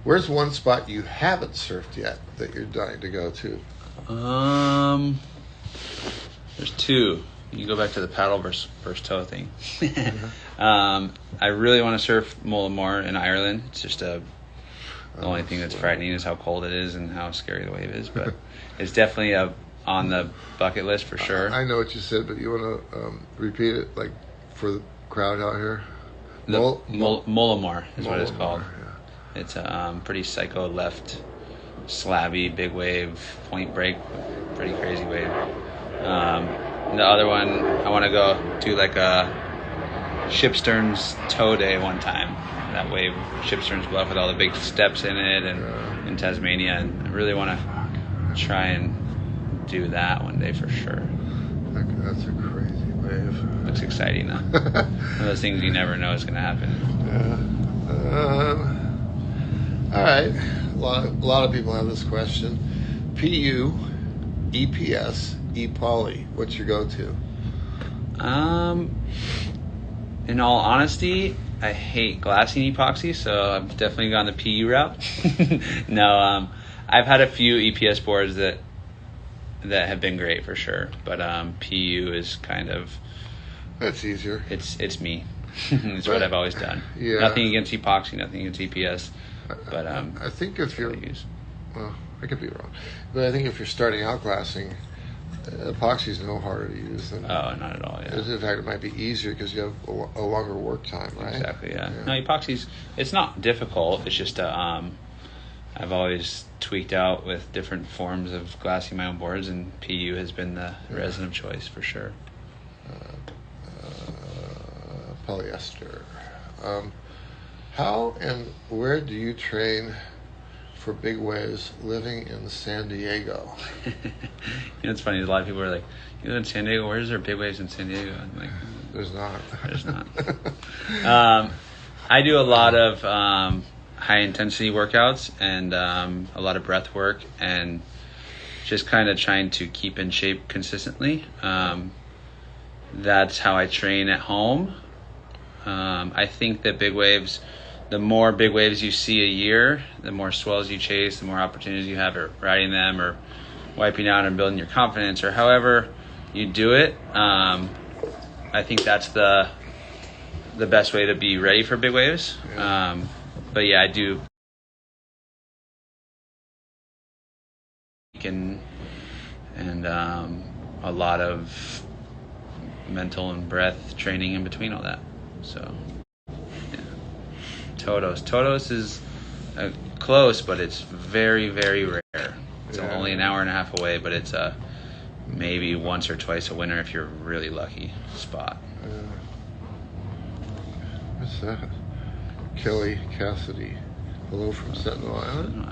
Where's one spot you haven't surfed yet that you're dying to go to? There's 2. You go back to the paddle versus toe thing. I really want to surf Mullaghmore in Ireland. It's just the only thing that's frightening is how cold it is and how scary the wave is. But it's definitely on the bucket list for sure. I know what you said, but you want to repeat it, like for the crowd out here? Mullaghmore is what it's called. Yeah. It's a pretty psycho left, slabby, big wave, point break, pretty crazy wave. The other one, I want to go do like a Shipstern's toe day one time. That wave, Shipstern's Bluff with all the big steps in it, and in Tasmania, and I really want to try and do that one day for sure. That's a crazy wave. Looks exciting though. One of those things you never know is going to happen. All right. A lot of people have this question. PU, EPS, E-Poly. What's your go-to? In all honesty, I hate glassing epoxy, so I've definitely gone the PU route. No, I've had a few EPS boards that have been great for sure, but PU is kind of... That's easier. It's me. It's what I've always done. Yeah. Nothing against epoxy, nothing against EPS, but I think if you're... Well, I could be wrong, but I think if you're starting out glassing, epoxy is no harder to use than... Oh, not at all, yeah. In fact, it might be easier because you have a longer work time, right? Exactly, yeah. No, epoxy's... It's not difficult. It's just I've always tweaked out with different forms of glassing my own boards, and PU has been the resin of choice for sure. Polyester. How and where do you train for big waves living in San Diego? It's funny. A lot of people are like, "You live in San Diego? Where's there big waves in San Diego?" I'm like, "There's not. There's not." I do a lot of high intensity workouts and a lot of breath work and just kind of trying to keep in shape consistently. That's how I train at home. I think that big waves, the more big waves you see a year, the more swells you chase, the more opportunities you have at riding them or wiping out and building your confidence or however you do it. I think that's the best way to be ready for big waves. Yeah. But yeah, I do. And a lot of mental and breath training in between all that. So, yeah. Todos is close, but it's very, very rare. It's only an hour and a half away, but it's maybe once or twice a winter if you're really lucky spot. What's that? Kelly Cassidy. Hello from Sentinel Island.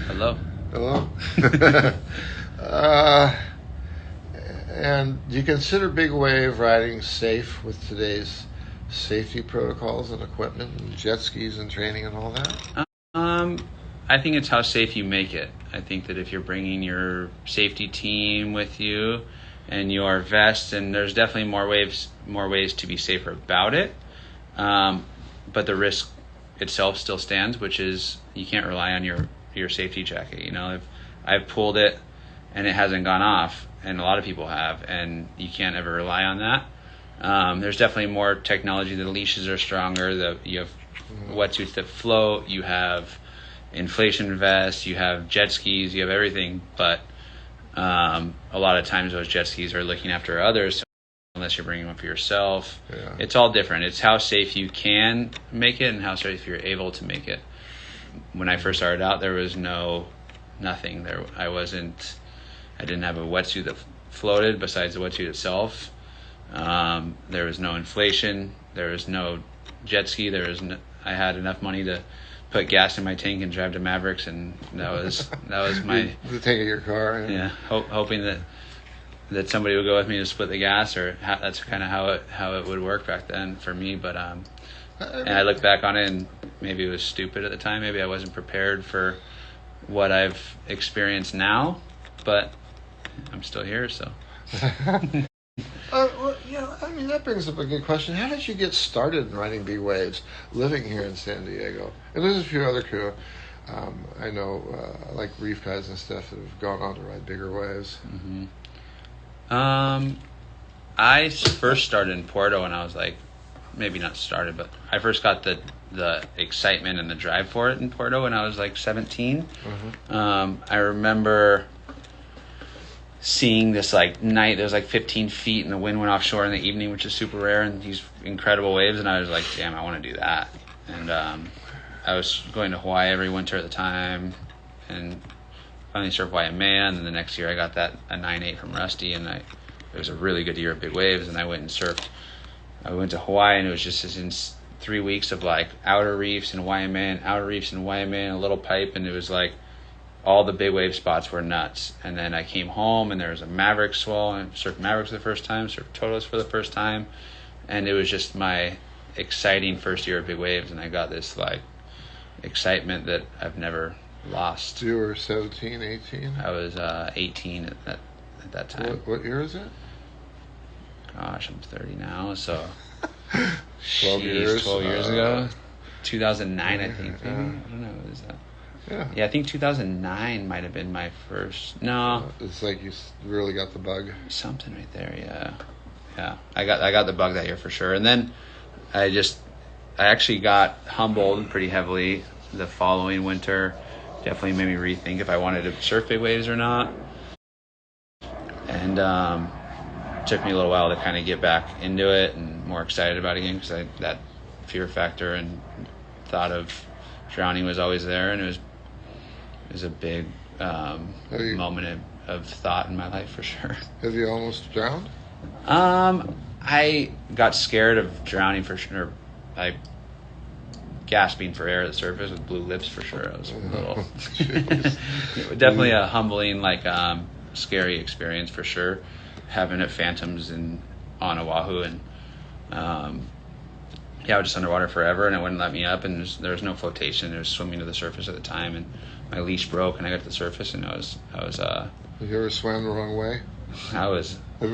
Hello. Hello. And do you consider big wave riding safe with today's safety protocols and equipment and jet skis and training and all that? I think it's how safe you make it. I think that if you're bringing your safety team with you and your vest, and there's definitely more ways to be safer about it. But the risk itself still stands, which is you can't rely on your safety jacket. You know, if I've pulled it and it hasn't gone off, and a lot of people have, and you can't ever rely on that. There's definitely more technology. The leashes are stronger. You have wetsuits that float. You have inflation vests. You have jet skis. You have everything. But a lot of times those jet skis are looking after others, unless you're bringing them for yourself. Yeah. It's all different. It's how safe you can make it and how safe you're able to make it. When I first started out, there was nothing there. I didn't have a wetsuit that floated besides the wetsuit itself. There was no inflation. There was no jet ski. I had enough money to put gas in my tank and drive to Mavericks, and that was my the tank of your car. Yeah, hoping that somebody would go with me to split the gas, or that's kind of how it would work back then for me. But and I look back on it, and maybe it was stupid at the time. Maybe I wasn't prepared for what I've experienced now, but I'm still here, so. Well, I mean, that brings up a good question. How did you get started in riding big waves, living here in San Diego? And there's a few other crew I know, like reef guys and stuff, that have gone on to ride bigger waves. Mm-hmm. I first started in Porto when I was like, maybe not started, but I first got the excitement and the drive for it in Porto when I was like 17. Mm-hmm. I remember seeing this like night, there was like 15 feet and the wind went offshore in the evening, which is super rare, and these incredible waves, and I was like, damn, I want to do that. And I was going to Hawaii every winter at the time, and finally surfed Waimea, and then the next year I got a 9.8 from Rusty, and it was a really good year of big waves, and I went and surfed. I went to Hawaii, and it was just in 3 weeks of like outer reefs and Waimea and outer reefs and Waimea and a little pipe, and it was like all the big wave spots were nuts. And then I came home, and there was a Maverick swell, and I surfed Mavericks for the first time, surfed Totos for the first time, and it was just my exciting first year of big waves, and I got this like excitement that I've never lost. You were 17, 18? I was 18 at that time. What year is it? Gosh, I'm 30 now, so 12 years. 12 years ago. 2009, I think. Maybe. I don't know. What is that? Yeah, I think 2009 might have been my first. No, it's like you really got the bug. Something right there. Yeah. I got the bug that year for sure, and then I actually got humbled pretty heavily the following winter. Definitely made me rethink if I wanted to surf big waves or not, and it took me a little while to kind of get back into it and more excited about it again, because that fear factor and thought of drowning was always there, and it was a big moment of thought in my life for sure. Have you almost drowned? I got scared of drowning for sure. I gasping for air at the surface with blue lips for sure. It was a little definitely a humbling, like scary experience for sure. Having it phantoms on Oahu, and yeah, I was just underwater forever, and it wouldn't let me up, and there was no flotation. It was swimming to the surface at the time, and my leash broke, and I got to the surface, and I was Have you ever swam the wrong way?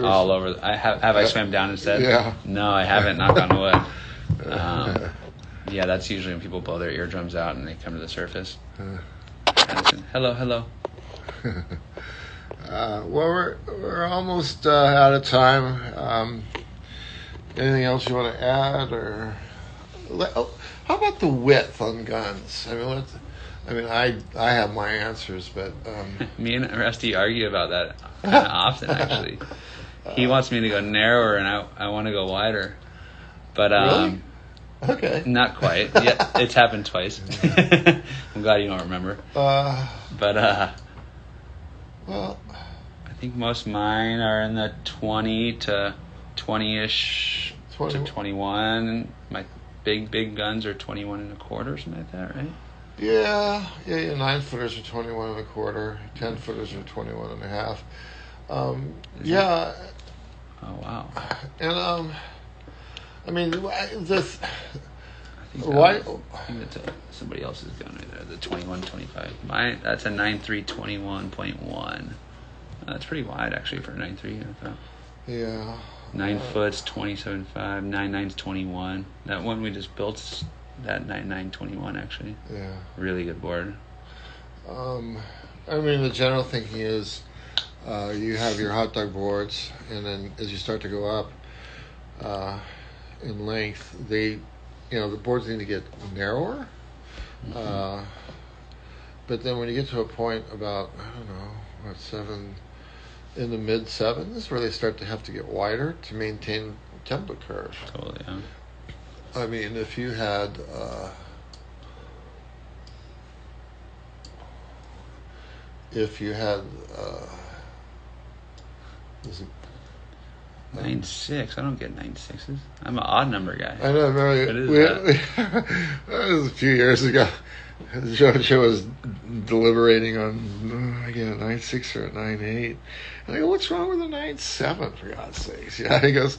all over. Have I swam down instead? Yeah. No, I haven't. Knock on wood. Yeah, that's usually when people blow their eardrums out and they come to the surface. Addison, hello. Well, we're almost out of time. Anything else you want to add, or how about the width on guns? I have my answers, but Me and Rusty argue about that kind of often. Actually, he wants me to go narrower, and I want to go wider. But really? Okay. Not quite. Yeah, it's happened twice. I'm glad you don't remember. But well, I think most of mine are in the 20 to 20-ish to 21. My big guns are 21 and a quarter, something like that, right? Yeah. 9-footers are 21 and a quarter. 10-footers are 21 and a half. Yeah. Oh wow. And this. I think that's somebody else's gun right there. The 21, 25. Mine. That's a 9.3 21.1. That's pretty wide actually for a 9.3. I thought. Yeah. 9 foot's 27.5. 9.9's 21. That one we just built. That 9.9 21 actually. Yeah. Really good board. The general thinking is, you have your hot dog boards, and then as you start to go up in length, the boards need to get narrower. Mm-hmm. But then when you get to a point about, 7, in the mid 7s, where they start to have to get wider to maintain tempo curve. Totally, yeah. If you had 9.6. I don't get 9.6s. I'm an odd number guy. I know. Remember, that was a few years ago. Jojo was deliberating on I get a 9.6 or a 9.8, and I go, "What's wrong with a 9.7? For God's sakes?" Yeah, he goes,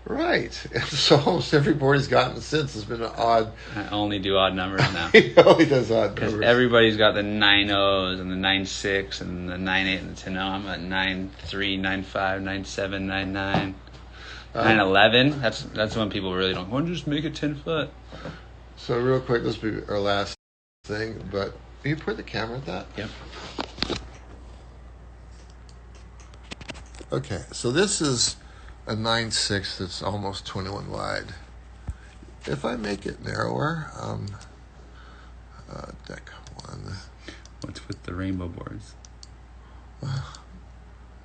"Right." And so almost every board he's gotten since has been an odd. I only do odd numbers now. He only does odd because numbers. Everybody's got the 9.0s and the 9.6 and the 9.8 and the 10.0. I'm at 9.3, 9.5, 9.7, 9.9, 9.11. That's when people really don't. Why don't you just make it 10 foot? So real quick, this will be our last thing. But can you put the camera at that? Yep. Okay, so this is a 9.6 that's almost 21 wide. If I make it narrower, deck 1. What's with the rainbow boards?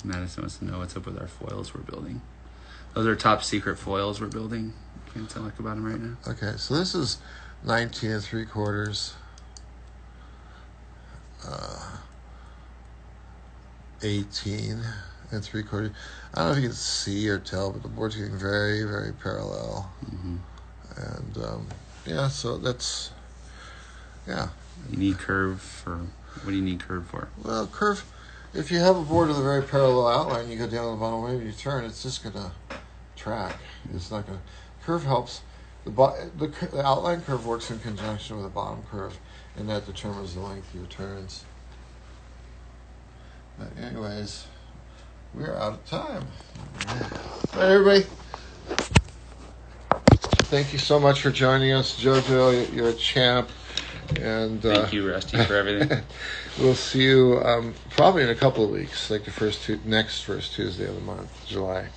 Madison wants to know what's up with our foils we're building. Those are top secret foils we're building. Can't tell about them right now. Okay, so this is 19 3/4. 18 3/4. I don't know if you can see or tell, but the board's getting very, very parallel. Mm-hmm. And so that's, yeah. You need curve for, what do you need curve for? Well, curve, if you have a board with a very parallel outline, you go down the bottom wave, you turn, it's just going to track. It's not going to, curve helps. The outline curve works in conjunction with the bottom curve, and that determines the length of your turns. But anyways, we're out of time. All right, everybody. Thank you so much for joining us, Jojo. You're a champ. And thank you, Rusty, for everything. We'll see you probably in a couple of weeks, like the next first Tuesday of the month, July.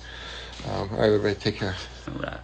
All right, everybody, take care. All right.